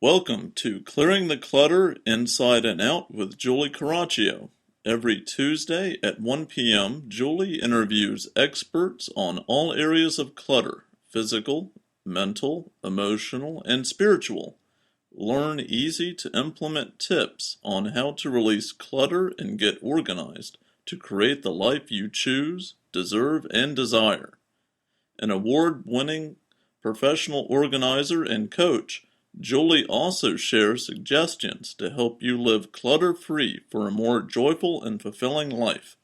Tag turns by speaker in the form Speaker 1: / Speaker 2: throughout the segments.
Speaker 1: Welcome to Clearing the Clutter Inside and Out with Julie Coraccio. Every Tuesday at 1 p.m., Julie interviews experts on all areas of clutter: physical, mental, emotional, and spiritual. Learn easy-to-implement tips on how to release clutter and get organized to create the life you choose, deserve, and desire. An award-winning professional organizer and coach, Julie also shares suggestions to help you live clutter-free for a more joyful and fulfilling life.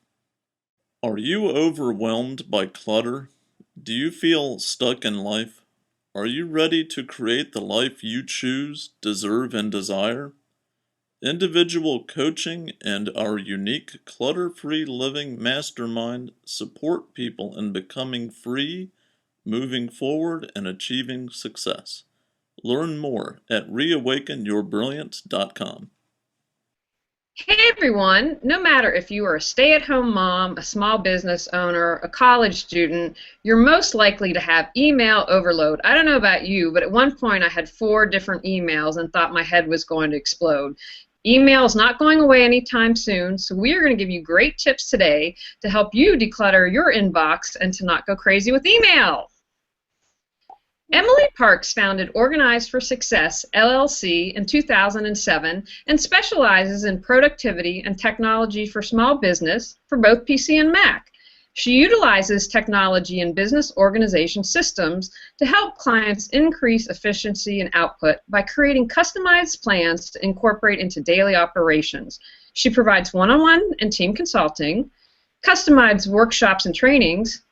Speaker 1: Are you overwhelmed by clutter? Do you feel stuck in life? Are you ready to create the life you choose, deserve, and desire? Individual coaching and our unique clutter-free living mastermind support people in becoming free, moving forward, and achieving success. Learn more at reawakenyourbrilliance.com.
Speaker 2: Hey everyone, no matter if you are a stay-at-home mom, a small business owner, a college student, you're most likely to have email overload. I don't know about you, but at one point I had 4 different emails and thought my head was going to explode. Email is not going away anytime soon, so we are going to give you great tips today to help you declutter your inbox and to not go crazy with email. Emily Parks founded Organized for Success, LLC in 2007 and specializes in productivity and technology for small business for both PC and Mac. She utilizes technology and business organization systems to help clients increase efficiency and output by creating customized plans to incorporate into daily operations. She provides one-on-one and team consulting, customized workshops and trainings,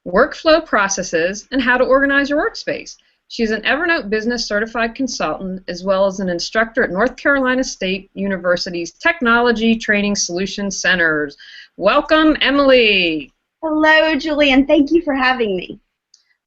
Speaker 2: workflow processes, and how to organize your workspace. She's an Evernote Business Certified Consultant as well as an instructor at North Carolina State University's Technology Training Solutions Centers. Welcome, Emily.
Speaker 3: Hello, Julie, and thank you for having me.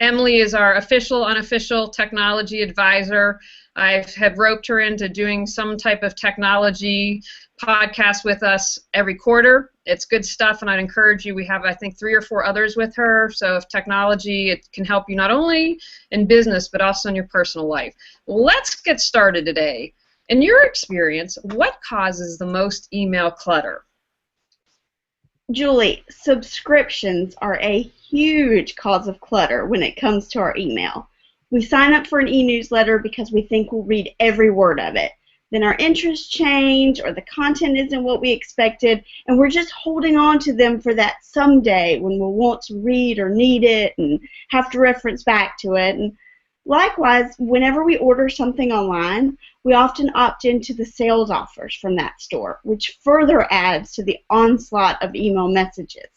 Speaker 2: Emily is our official, unofficial technology advisor. I have roped her into doing some type of technology podcast with us every quarter. It's good stuff, and I'd encourage you. We have, I think, 3 or 4 others with her. So if technology, it can help you not only in business, but also in your personal life. Let's get started today. In your experience, what causes the most email clutter?
Speaker 3: Julie, subscriptions are a huge cause of clutter when it comes to our email. We sign up for an e-newsletter because we think we'll read every word of it. Then our interests change or the content isn't what we expected, and we're just holding on to them for that someday when we'll want to read or need it and have to reference back to it. And likewise, whenever we order something online, we often opt into the sales offers from that store, which further adds to the onslaught of email messages.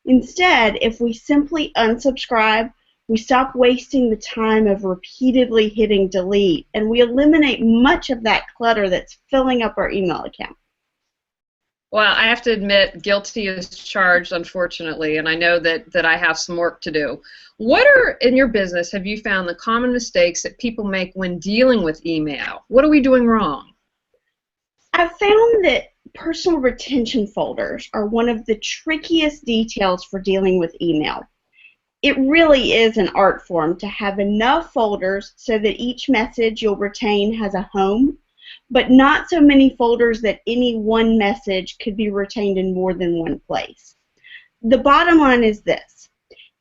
Speaker 3: Instead, if we simply unsubscribe, we stop wasting the time of repeatedly hitting delete, and we eliminate much of that clutter that's filling up our email account.
Speaker 2: Well, I have to admit, guilty is charged, unfortunately, and I know that I have some work to do. What are, in your business, have you found the common mistakes that people make when dealing with email? What are we doing wrong?
Speaker 3: I've found that personal retention folders are one of the trickiest details for dealing with email. It really is an art form to have enough folders so that each message you'll retain has a home, but not so many folders that any one message could be retained in more than one place. The bottom line is this: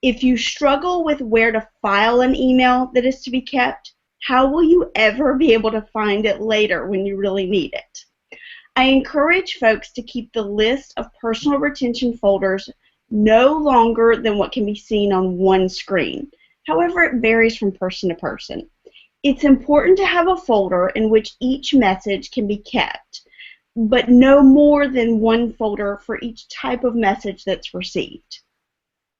Speaker 3: if you struggle with where to file an email that is to be kept, how will you ever be able to find it later when you really need it? I encourage folks to keep the list of personal retention folders no longer than what can be seen on one screen. However, it varies from person to person. It's important to have a folder in which each message can be kept, but no more than one folder for each type of message that's received.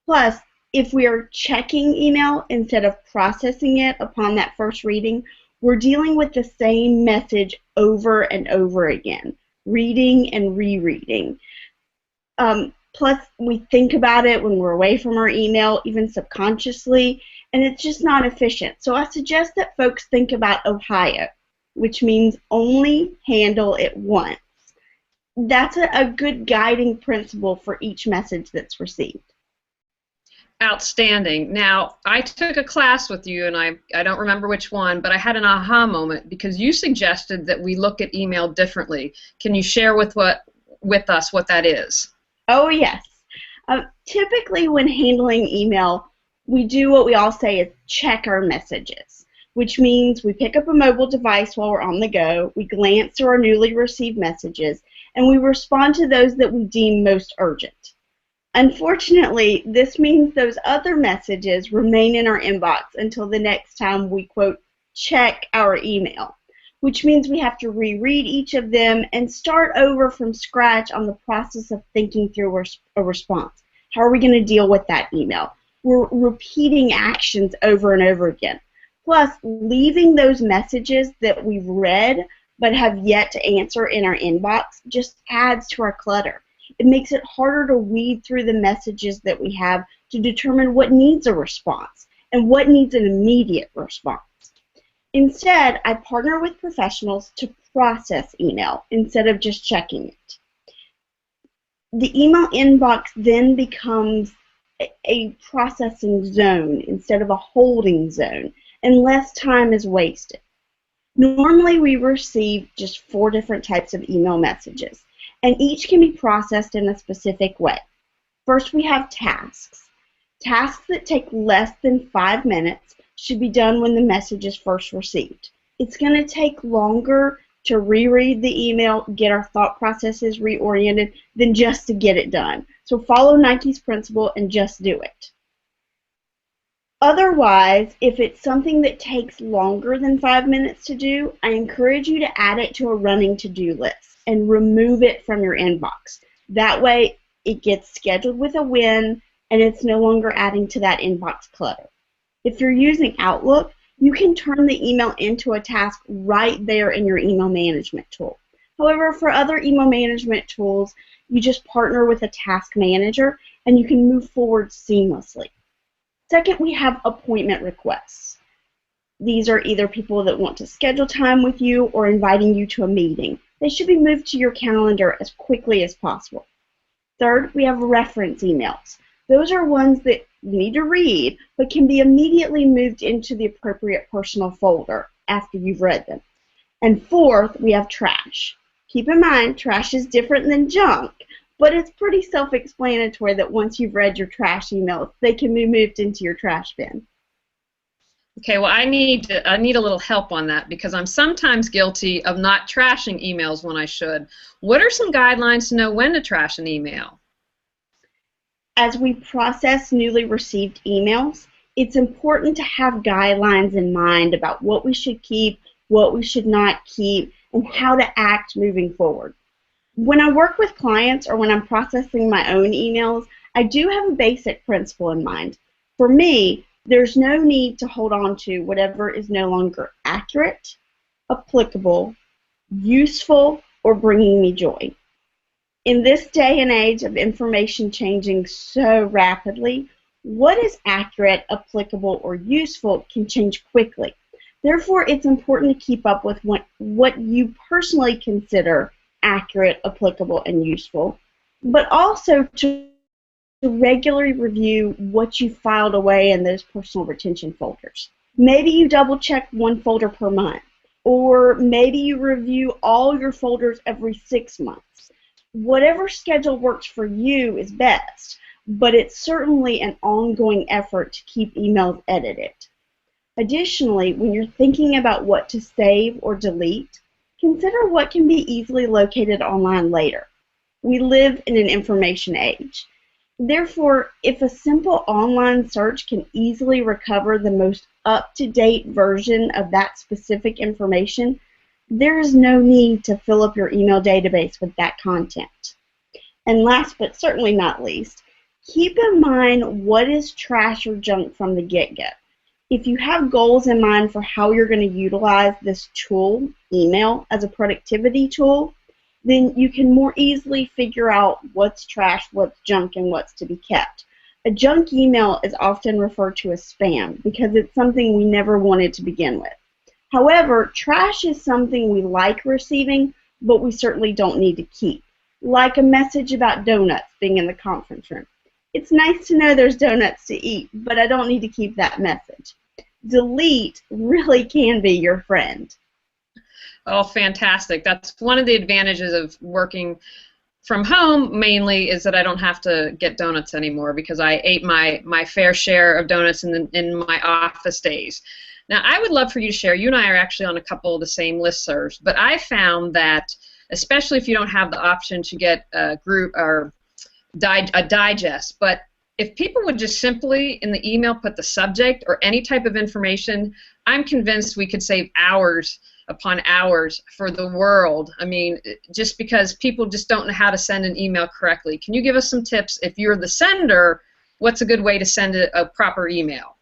Speaker 3: Plus, if we are checking email instead of processing it upon that first reading, we're dealing with the same message over and over again, reading and rereading. Plus, we think about it when we're away from our email, even subconsciously, and it's just not efficient. So I suggest that folks think about Ohio, which means only handle it once. That's a good guiding principle for each message that's received.
Speaker 2: Outstanding. Now, I took a class with you, and I don't remember which one, but I had an aha moment because you suggested that we look at email differently. Can you share with us what that is?
Speaker 3: Oh, yes. Typically, when handling email, we do what we all say is check our messages, which means we pick up a mobile device while we're on the go, we glance through our newly received messages, and we respond to those that we deem most urgent. Unfortunately, this means those other messages remain in our inbox until the next time we, quote, check our email, which means we have to reread each of them and start over from scratch on the process of thinking through a response. How are we going to deal with that email? We're repeating actions over and over again. Plus, leaving those messages that we've read but have yet to answer in our inbox just adds to our clutter. It makes it harder to weed through the messages that we have to determine what needs a response and what needs an immediate response. Instead, I partner with professionals to process email instead of just checking it. The email inbox then becomes a processing zone instead of a holding zone, and less time is wasted. Normally, we receive just 4 different types of email messages, and each can be processed in a specific way. First, we have tasks. Tasks that take less than 5 minutes should be done when the message is first received. It's going to take longer to reread the email, get our thought processes reoriented, than just to get it done. So follow Nike's principle and just do it. Otherwise, if it's something that takes longer than 5 minutes to do, I encourage you to add it to a running to-do list and remove it from your inbox. That way, it gets scheduled with a win, and it's no longer adding to that inbox clutter. If you're using Outlook, you can turn the email into a task right there in your email management tool. However, for other email management tools, you just partner with a task manager, and you can move forward seamlessly. Second, we have appointment requests. These are either people that want to schedule time with you or inviting you to a meeting. They should be moved to your calendar as quickly as possible. Third, we have reference emails. Those are ones that you need to read, but can be immediately moved into the appropriate personal folder after you've read them. And fourth, we have trash. Keep in mind, trash is different than junk, but it's pretty self-explanatory that once you've read your trash emails, they can be moved into your trash bin.
Speaker 2: Okay, well, I need a little help on that because I'm sometimes guilty of not trashing emails when I should. What are some guidelines to know when to trash an email?
Speaker 3: As we process newly received emails, it's important to have guidelines in mind about what we should keep, what we should not keep, and how to act moving forward. When I work with clients or when I'm processing my own emails, I do have a basic principle in mind. For me, there's no need to hold on to whatever is no longer accurate, applicable, useful, or bringing me joy. In this day and age of information changing so rapidly, what is accurate, applicable, or useful can change quickly. Therefore, it's important to keep up with what you personally consider accurate, applicable, and useful, but also to regularly review what you filed away in those personal retention folders. Maybe you double check one folder per month, or maybe you review all your folders every 6 months. Whatever schedule works for you is best, but it's certainly an ongoing effort to keep emails edited. Additionally, when you're thinking about what to save or delete, consider what can be easily located online later. We live in an information age. Therefore, if a simple online search can easily recover the most up-to-date version of that specific information, there is no need to fill up your email database with that content. And last but certainly not least, keep in mind what is trash or junk from the get-go. If you have goals in mind for how you're going to utilize this tool, email, as a productivity tool, then you can more easily figure out what's trash, what's junk, and what's to be kept. A junk email is often referred to as spam because it's something we never wanted to begin with. However, trash is something we like receiving, but we certainly don't need to keep, like a message about donuts being in the conference room. It's nice to know there's donuts to eat, but I don't need to keep that message. Delete really can be your friend.
Speaker 2: Oh, fantastic. That's one of the advantages of working from home mainly, is that I don't have to get donuts anymore because I ate my fair share of donuts in my office days. Now, I would love for you to share. You and I are actually on a couple of the same listservs, but I found that, especially if you don't have the option to get a group or a digest, but if people would just simply in the email put the subject or any type of information, I'm convinced we could save hours upon hours for the world. I mean, just because people just don't know how to send an email correctly. Can you give us some tips? If you're the sender, what's a good way to send a proper email?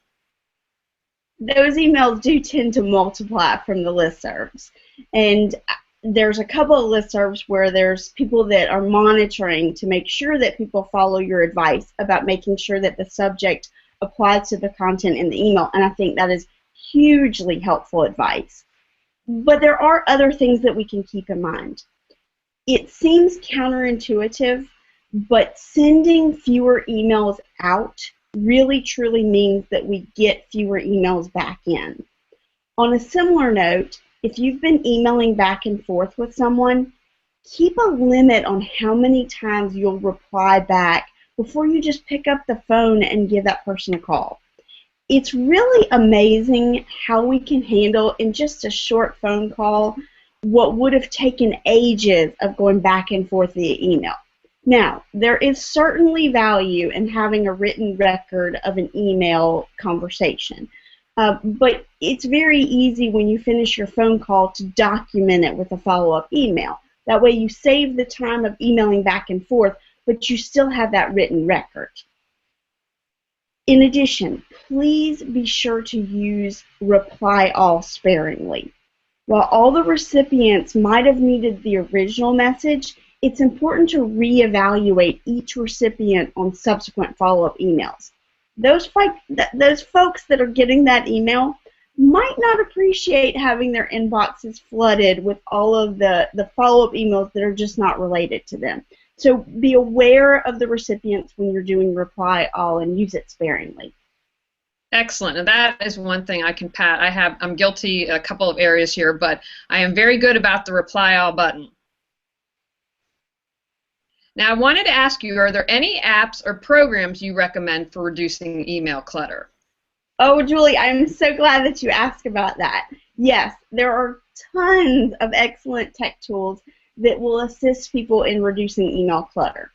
Speaker 3: Those emails do tend to multiply from the listservs. And there's a couple of listservs where there's people that are monitoring to make sure that people follow your advice about making sure that the subject applies to the content in the email. And I think that is hugely helpful advice. But there are other things that we can keep in mind. It seems counterintuitive, but sending fewer emails out really truly means that we get fewer emails back in. On a similar note, if you've been emailing back and forth with someone, keep a limit on how many times you'll reply back before you just pick up the phone and give that person a call. It's really amazing how we can handle in just a short phone call what would have taken ages of going back and forth via email. Now, there is certainly value in having a written record of an email conversation, but it's very easy when you finish your phone call to document it with a follow-up email. That way you save the time of emailing back and forth, but you still have that written record. In addition, please be sure to use reply all sparingly. While all the recipients might have needed the original message, it's important to reevaluate each recipient on subsequent follow-up emails. Those folks that are getting that email might not appreciate having their inboxes flooded with all of the follow-up emails that are just not related to them. So be aware of the recipients when you're doing reply all and use it sparingly.
Speaker 2: Excellent, and that is one thing I can pat. I'm guilty a couple of areas here, but I am very good about the reply all button. Now, I wanted to ask you, are there any apps or programs you recommend for reducing email clutter?
Speaker 3: Oh, Julie, I'm so glad that you asked about that. Yes, there are tons of excellent tech tools that will assist people in reducing email clutter.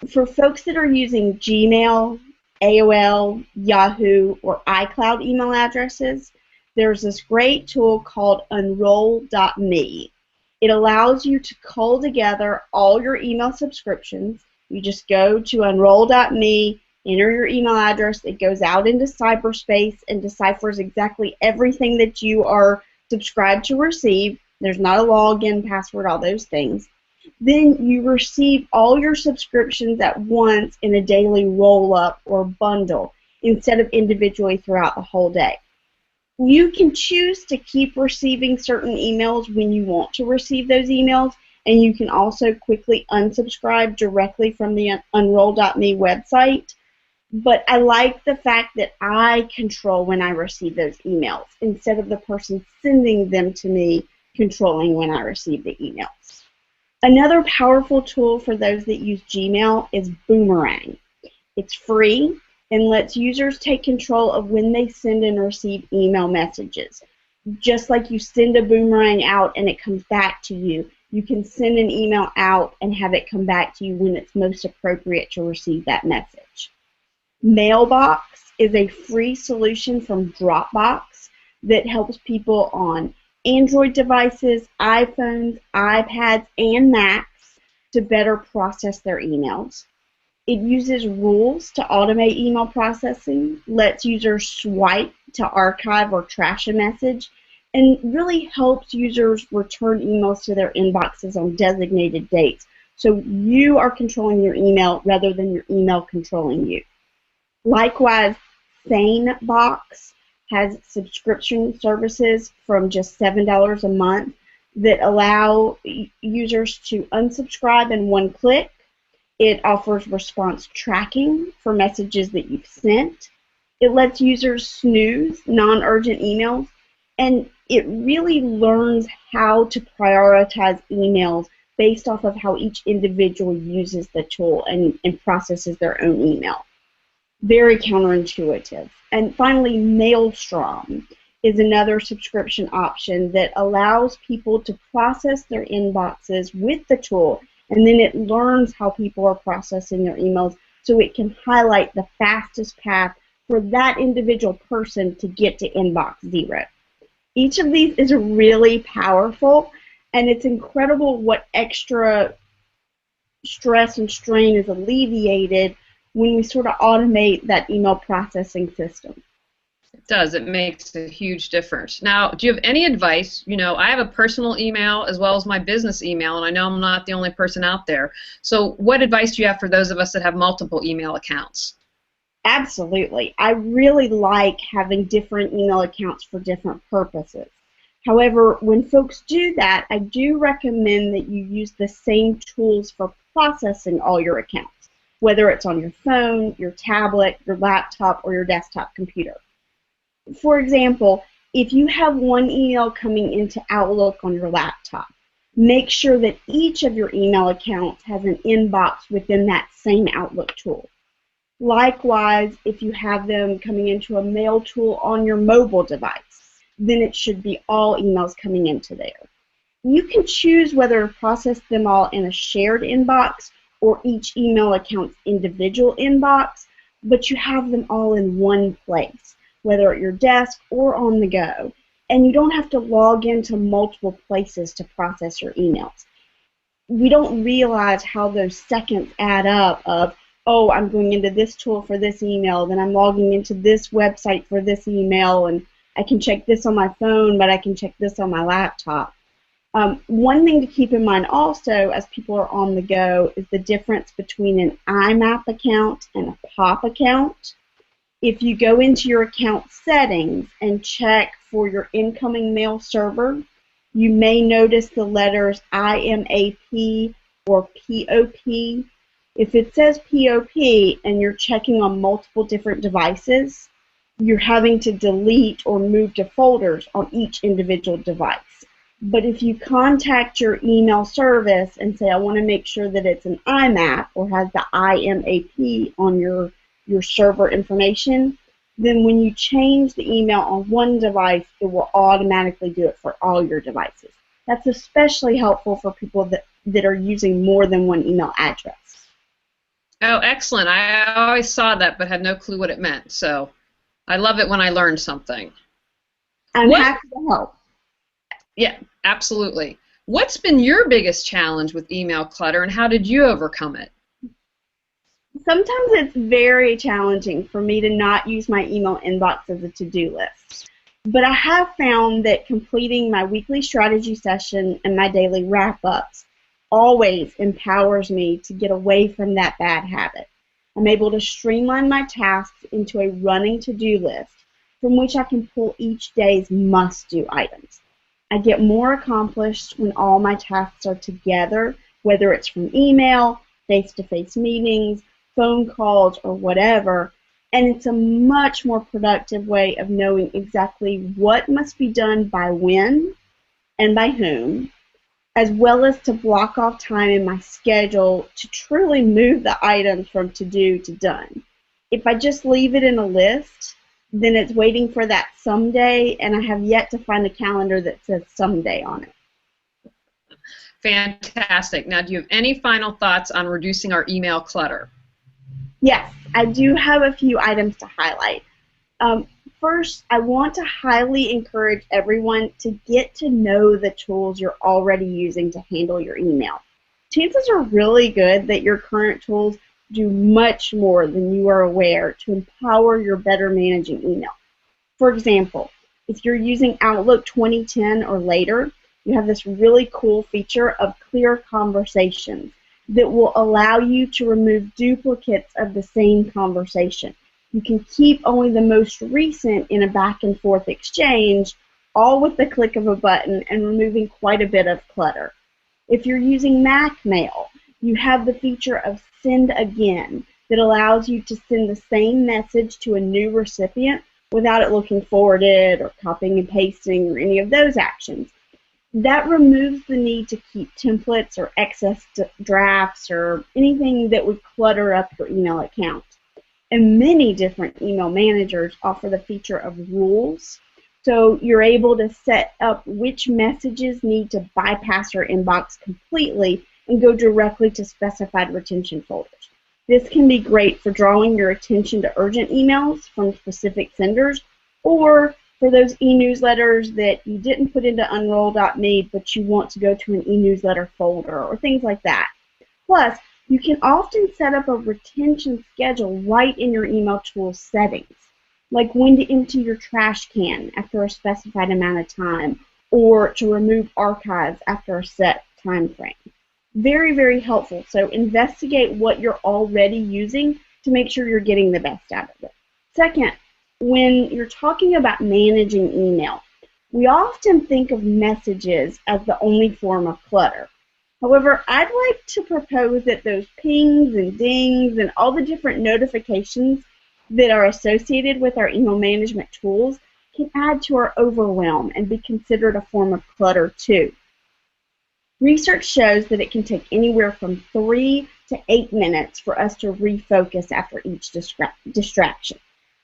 Speaker 3: For folks that are using Gmail, AOL, Yahoo, or iCloud email addresses, there's this great tool called Unroll.me. It allows you to cull together all your email subscriptions. You just go to Unroll.me, enter your email address, it goes out into cyberspace and deciphers exactly everything that you are subscribed to receive. There's not a login, password, all those things. Then you receive all your subscriptions at once in a daily roll-up or bundle instead of individually throughout the whole day. You can choose to keep receiving certain emails when you want to receive those emails, and you can also quickly unsubscribe directly from the Unroll.me website. But I like the fact that I control when I receive those emails instead of the person sending them to me controlling when I receive the emails. Another powerful tool for those that use Gmail is Boomerang. It's free and lets users take control of when they send and receive email messages. Just like you send a boomerang out and it comes back to you, you can send an email out and have it come back to you when it's most appropriate to receive that message. Mailbox is a free solution from Dropbox that helps people on Android devices, iPhones, iPads, and Macs to better process their emails. It uses rules to automate email processing, lets users swipe to archive or trash a message, and really helps users return emails to their inboxes on designated dates. So you are controlling your email rather than your email controlling you. Likewise, SaneBox has subscription services from just $7 a month that allow users to unsubscribe in one click, It offers response tracking for messages that you've sent. It lets users snooze non-urgent emails, and it really learns how to prioritize emails based off of how each individual uses the tool and processes their own email. Very counterintuitive. And finally, Maelstrom is another subscription option that allows people to process their inboxes with the tool, and then it learns how people are processing their emails so it can highlight the fastest path for that individual person to get to inbox 0. Each of these is really powerful, and it's incredible what extra stress and strain is alleviated when we sort of automate that email processing system.
Speaker 2: It does. It makes a huge difference. Now, do you have any advice? You know, I have a personal email as well as my business email, and I know I'm not the only person out there. So what advice do you have for those of us that have multiple email accounts?
Speaker 3: Absolutely. I really like having different email accounts for different purposes. However, when folks do that, I do recommend that you use the same tools for processing all your accounts, whether it's on your phone, your tablet, your laptop, or your desktop computer. For example, if you have one email coming into Outlook on your laptop, make sure that each of your email accounts has an inbox within that same Outlook tool. Likewise, if you have them coming into a mail tool on your mobile device, then it should be all emails coming into there. You can choose whether to process them all in a shared inbox or each email account's individual inbox, but you have them all in one place, whether at your desk or on the go, and you don't have to log into multiple places to process your emails. We don't realize how those seconds add up of, oh, I'm going into this tool for this email, then I'm logging into this website for this email, and I can check this on my phone, but I can check this on my laptop. One thing to keep in mind also as people are on the go is the difference between an IMAP account and a POP account. If you go into your account settings and check for your incoming mail server, you may notice the letters IMAP or POP. If it says POP and you're checking on multiple different devices, you're having to delete or move to folders on each individual device. But if you contact your email service and say, I want to make sure that it's an IMAP or has the IMAP on your server information, then when you change the email on one device, it will automatically do it for all your devices. That's especially helpful for people that are using more than one email address.
Speaker 2: Oh, excellent. I always saw that but had no clue what it meant. So I love it when I learn something.
Speaker 3: I'm happy to help.
Speaker 2: Yeah, absolutely. What's been your biggest challenge with email clutter, and how did you overcome it?
Speaker 3: Sometimes it's very challenging for me to not use my email inbox as a to-do list. But I have found that completing my weekly strategy session and my daily wrap-ups always empowers me to get away from that bad habit. I'm able to streamline my tasks into a running to-do list from which I can pull each day's must-do items. I get more accomplished when all my tasks are together, whether it's from email, face-to-face meetings, phone calls, or whatever, and it's a much more productive way of knowing exactly what must be done by when and by whom, as well as to block off time in my schedule to truly move the items from to-do to done. If I just leave it in a list, then it's waiting for that someday, and I have yet to find a calendar that says someday on it.
Speaker 2: Fantastic. Now, do you have any final thoughts on reducing our email clutter?
Speaker 3: Yes, I do have a few items to highlight. First, I want to highly encourage everyone to get to know the tools you're already using to handle your email. Chances are really good that your current tools do much more than you are aware to empower your better managing email. For example, if you're using Outlook 2010 or later, you have this really cool feature of clear conversations that will allow you to remove duplicates of the same conversation. You can keep only the most recent in a back and forth exchange, all with the click of a button and removing quite a bit of clutter. If you're using Mac Mail, you have the feature of send again that allows you to send the same message to a new recipient without it looking forwarded or copying and pasting or any of those actions. That removes the need to keep templates or excess drafts or anything that would clutter up your email account. And many different email managers offer the feature of rules, so you're able to set up which messages need to bypass your inbox completely and go directly to specified retention folders. This can be great for drawing your attention to urgent emails from specific senders, or for those e-newsletters that you didn't put into unroll.me but you want to go to an e-newsletter folder or things like that. Plus, you can often set up a retention schedule right in your email tool settings, like when to empty your trash can after a specified amount of time, or to remove archives after a set time frame. Very, very helpful. So investigate what you're already using to make sure you're getting the best out of it. Second, when you're talking about managing email, we often think of messages as the only form of clutter. However, I'd like to propose that those pings and dings and all the different notifications that are associated with our email management tools can add to our overwhelm and be considered a form of clutter too. Research shows that it can take anywhere from 3 to 8 minutes for us to refocus after each distraction.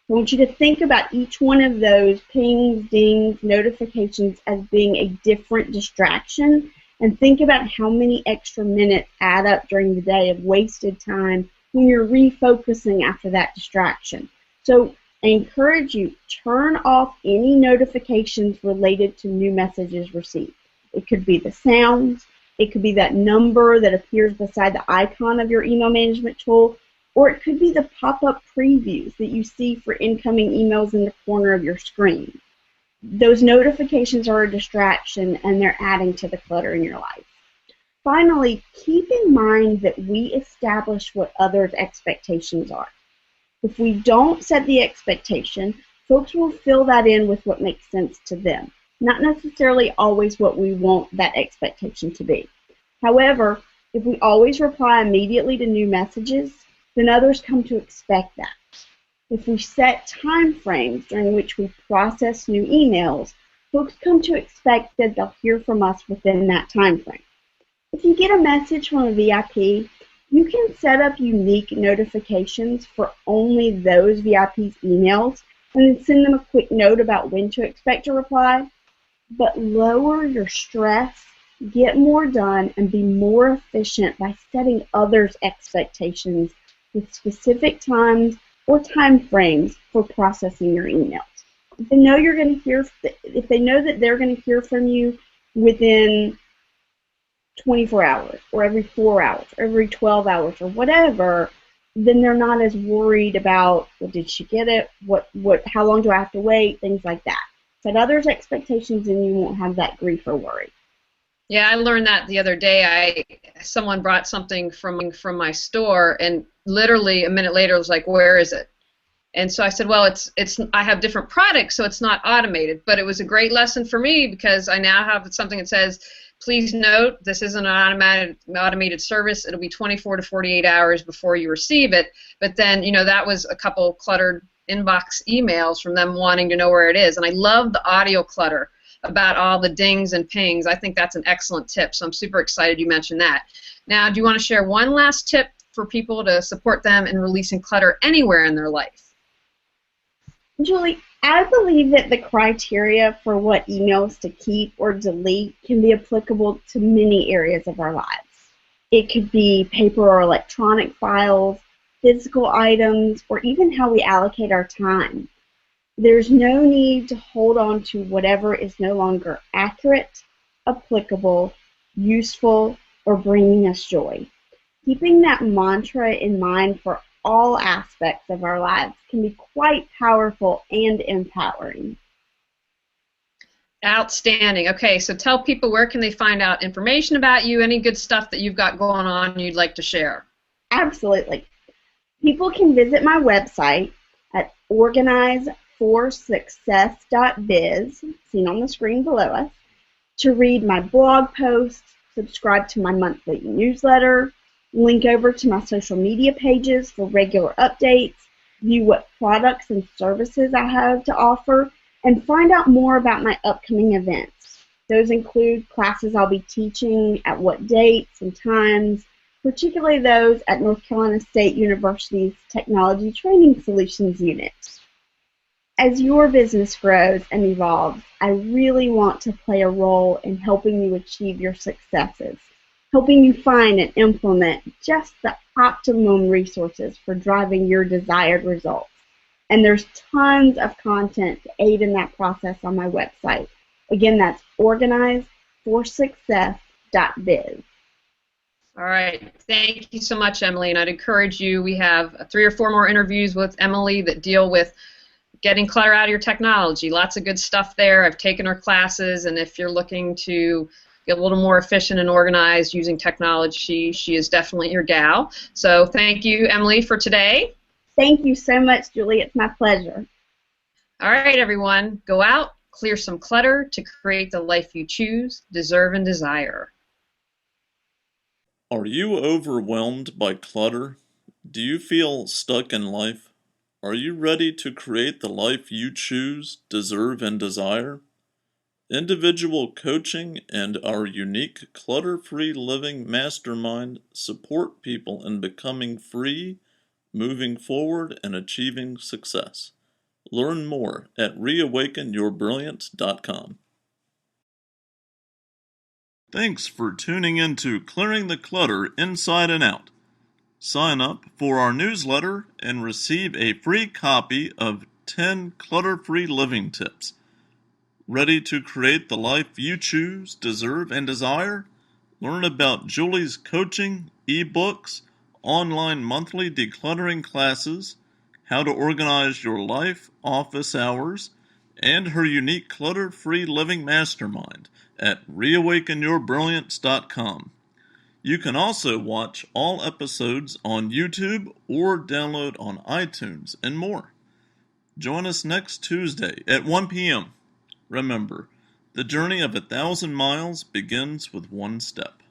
Speaker 3: I want you to think about each one of those pings, dings, notifications as being a different distraction, and think about how many extra minutes add up during the day of wasted time when you're refocusing after that distraction. So I encourage you, turn off any notifications related to new messages received. It could be the sounds, it could be that number that appears beside the icon of your email management tool, or it could be the pop-up previews that you see for incoming emails in the corner of your screen. Those notifications are a distraction and they're adding to the clutter in your life. Finally, keep in mind that we establish what others' expectations are. If we don't set the expectation, folks will fill that in with what makes sense to them, not necessarily always what we want that expectation to be. However, if we always reply immediately to new messages, then others come to expect that. If we set time frames during which we process new emails, folks come to expect that they'll hear from us within that time frame. If you get a message from a VIP, you can set up unique notifications for only those VIP's emails and then send them a quick note about when to expect a reply. But lower your stress, get more done, and be more efficient by setting others' expectations with specific times or time frames for processing your emails. If they know you're going to hear, if they know that they're going to hear from you within 24 hours, or every 4 hours, or every 12 hours, or whatever, then they're not as worried about, well, did she get it? How long do I have to wait? Things like that. Set others' expectations, and you won't have that grief or worry.
Speaker 2: Yeah, I learned that the other day. Someone brought something from my store, and literally a minute later, it was like, "Where is it?" And so I said, "Well, it's I have different products, so it's not automated." But it was a great lesson for me because I now have something that says, "Please note, this isn't an automated service. It'll be 24 to 48 hours before you receive it." But then, that was a couple cluttered inbox emails from them wanting to know where it is. And I love the audio clutter about all the dings and pings. I think that's an excellent tip, so I'm super excited you mentioned that. Now, do you want to share one last tip for people to support them in releasing clutter anywhere in their life?
Speaker 3: Julie, I believe that the criteria for what emails to keep or delete can be applicable to many areas of our lives. It could be paper or electronic files, physical items, or even how we allocate our time. There's no need to hold on to whatever is no longer accurate, applicable, useful, or bringing us joy. Keeping that mantra in mind for all aspects of our lives can be quite powerful and empowering.
Speaker 2: Outstanding. Okay, so tell people, where can they find out information about you, any good stuff that you've got going on you'd like to share?
Speaker 3: Absolutely. People can visit my website at organizeforsuccess.biz, seen on the screen below us, to read my blog posts, subscribe to my monthly newsletter, Link over to my social media pages for regular updates, view what products and services I have to offer, and find out more about my upcoming events. Those include classes I'll be teaching at what dates and times, particularly those at North Carolina State University's Technology Training Solutions Unit. As your business grows and evolves, I really want to play a role in helping you achieve your successes, helping you find and implement just the optimum resources for driving your desired results. And there's tons of content to aid in that process on my website. Again, that's organizeforsuccess.biz.
Speaker 2: All right. Thank you so much, Emily. And I'd encourage you, we have 3 or 4 more interviews with Emily that deal with getting clutter out of your technology. Lots of good stuff there. I've taken her classes, and if you're looking to get a little more efficient and organized using technology, she is definitely your gal. So thank you, Emily, for today.
Speaker 3: Thank you so much, Julie. It's my pleasure.
Speaker 2: All right, everyone. Go out, clear some clutter to create the life you choose, deserve, and desire.
Speaker 1: Are you overwhelmed by clutter? Do you feel stuck in life? Are you ready to create the life you choose, deserve, and desire? Individual coaching and our unique clutter-free living mastermind support people in becoming free, moving forward, and achieving success. Learn more at reawakenyourbrilliance.com. Thanks for tuning in to Clearing the Clutter Inside and Out. Sign up for our newsletter and receive a free copy of 10 clutter-free living tips. Ready to create the life you choose, deserve, and desire? Learn about Julie's coaching, ebooks, online monthly decluttering classes, how to organize your life, office hours, and her unique clutter-free living mastermind at reawakenyourbrilliance.com. You can also watch all episodes on YouTube or download on iTunes and more. Join us next Tuesday at 1 p.m. Remember, the journey of 1,000 miles begins with one step.